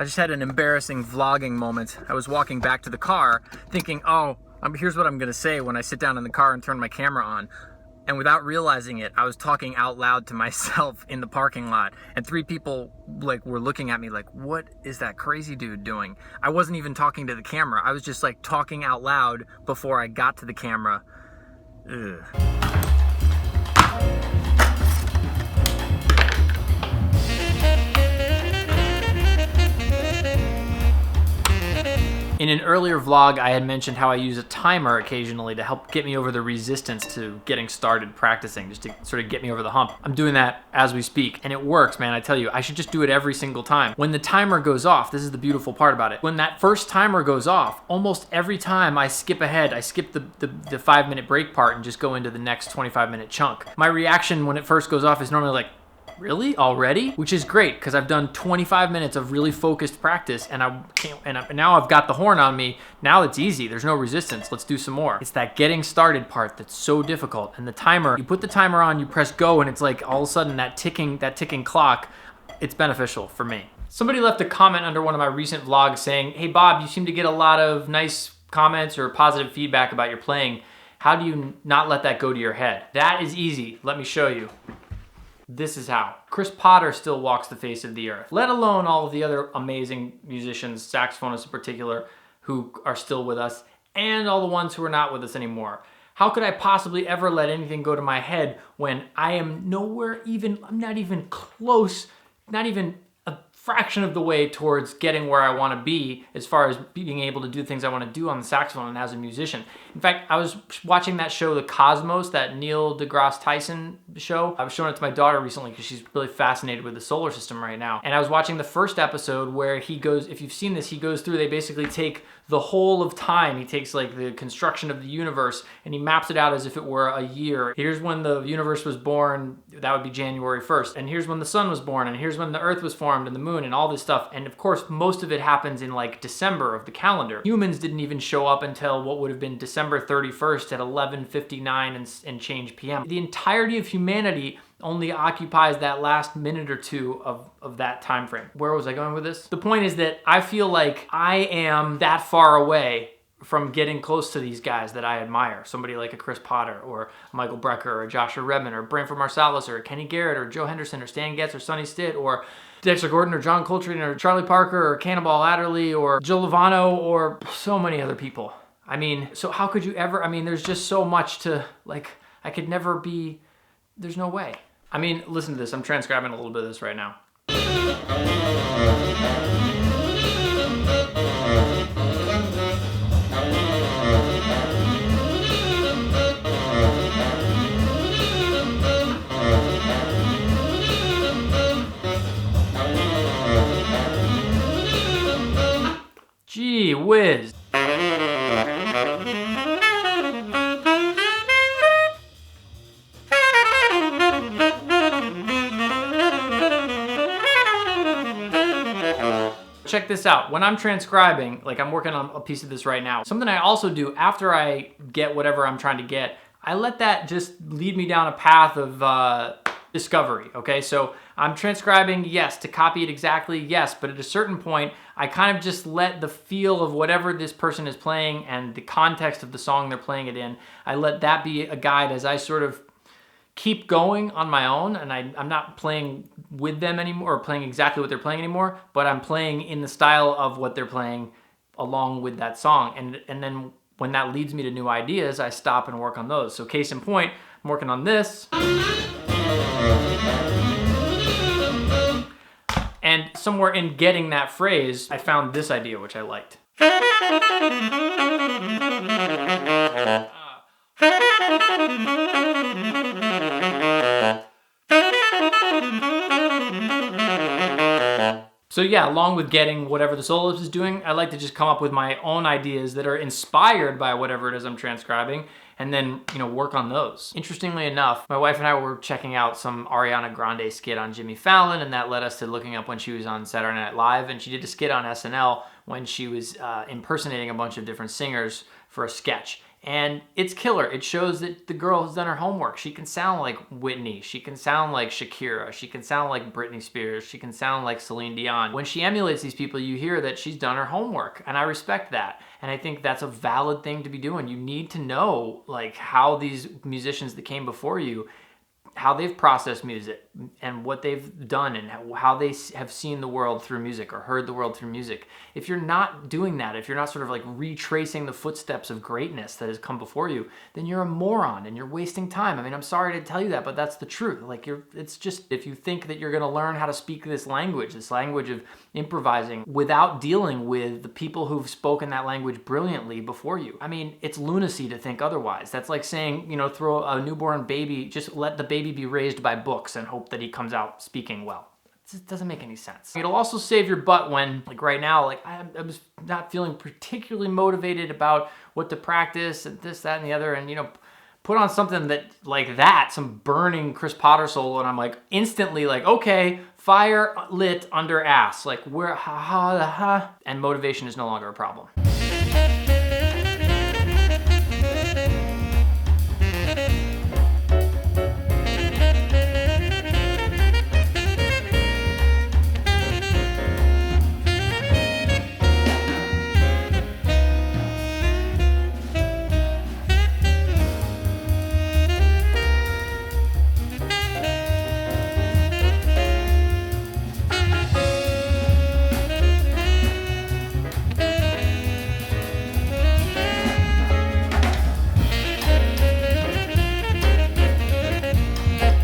just had an embarrassing vlogging moment. I was walking back to the car thinking, oh, here's what I'm gonna say when I sit down in the car and turn my camera on. And without realizing it, I was talking out loud to myself in the parking lot. And 3 people were looking at me like, what is that crazy dude doing? I wasn't even talking to the camera. I was just like talking out loud before I got to the camera. Ugh. In an earlier vlog, I had mentioned how I use a timer occasionally to help get me over the resistance to getting started practicing, just to sort of get me over the hump. I'm doing that as we speak, and it works, man. I tell you, I should just do it every single time. When the timer goes off, this is the beautiful part about it. When that first timer goes off, almost every time I skip ahead, I skip the 5-minute break part and just go into the next 25-minute chunk. My reaction when it first goes off is normally like, really? Already? Which is great, because I've done 25 minutes of really focused practice, and now I've got the horn on me. Now it's easy. There's no resistance. Let's do some more. It's that getting started part that's so difficult. And the timer, you put the timer on, you press go, and it's like all of a sudden that ticking clock, it's beneficial for me. Somebody left a comment under one of my recent vlogs saying, hey Bob, you seem to get a lot of nice comments or positive feedback about your playing. How do you not let that go to your head? That is easy. Let me show you. This is how. Chris Potter still walks the face of the earth, let alone all of the other amazing musicians, saxophonists in particular, who are still with us, and all the ones who are not with us anymore. How could I possibly ever let anything go to my head when I am nowhere even, I'm not even close, not even a fraction of the way towards getting where I want to be as far as being able to do things I want to do on the saxophone and as a musician. In fact, I was watching that show, The Cosmos, that Neil deGrasse Tyson show. I was showing it to my daughter recently because she's really fascinated with the solar system right now. And I was watching the first episode where he goes, if you've seen this, he goes through, they basically take the whole of time. He takes like the construction of the universe and he maps it out as if it were a year. Here's when the universe was born, that would be January 1st. And here's when the sun was born, and here's when the earth was formed and the moon and all this stuff. And of course, most of it happens in like December of the calendar. Humans didn't even show up until what would have been December 31st at 11:59 and change PM. The entirety of humanity only occupies that last minute or two of that time frame. Where was I going with this? The point is that I feel like I am that far away from getting close to these guys that I admire. Somebody like a Chris Potter or Michael Brecker or Joshua Redman or Branford Marsalis or Kenny Garrett or Joe Henderson or Stan Getz or Sonny Stitt or Dexter Gordon or John Coltrane or Charlie Parker or Cannonball Adderley or Joe Lovano or so many other people. I mean, so how could you ever, I mean, there's just so much to, like, I could never be, there's no way. I mean, listen to this. I'm transcribing a little bit of this right now. Gee whiz. Check this out. When I'm transcribing, like I'm working on a piece of this right now, something I also do after I get whatever I'm trying to get, I let that just lead me down a path of discovery, okay? So I'm transcribing, yes, to copy it exactly, yes, but at a certain point, I kind of just let the feel of whatever this person is playing and the context of the song they're playing it in, I let that be a guide as I sort of keep going on my own, and I'm not playing with them anymore or playing exactly what they're playing anymore, but I'm playing in the style of what they're playing along with that song. And then when that leads me to new ideas, I stop and work on those. So case in point, I'm working on this. And somewhere in getting that phrase, I found this idea, which I liked. So yeah, along with getting whatever the soloist is doing, I like to just come up with my own ideas that are inspired by whatever it is I'm transcribing, and then, you know, work on those. Interestingly enough, my wife and I were checking out some Ariana Grande skit on Jimmy Fallon, and that led us to looking up when she was on Saturday Night Live, and she did a skit on SNL when she was impersonating a bunch of different singers for a sketch. And it's killer. It shows that the girl has done her homework. She can sound like Whitney. She can sound like Shakira. She can sound like Britney Spears. She can sound like Celine Dion. When she emulates these people, you hear that she's done her homework. And I respect that. And I think that's a valid thing to be doing. You need to know like how these musicians that came before you, how they've processed music and what they've done and how they have seen the world through music or heard the world through music. If you're not doing that, if you're not sort of like retracing the footsteps of greatness that has come before you, then you're a moron and you're wasting time. I mean, I'm sorry to tell you that, but that's the truth. Like it's just, if you think that you're going to learn how to speak this language of improvising without dealing with the people who've spoken that language brilliantly before you. I mean, it's lunacy to think otherwise. That's like saying, throw a newborn baby, just let the baby be raised by books and hope that he comes out speaking well. It doesn't make any sense. It'll also save your butt when, like right now, like I was not feeling particularly motivated about what to practice and this, that, and the other, and put on something that like that, some burning Chris Potter solo, and I'm like instantly like, okay, fire lit under ass, like where, and motivation is no longer a problem.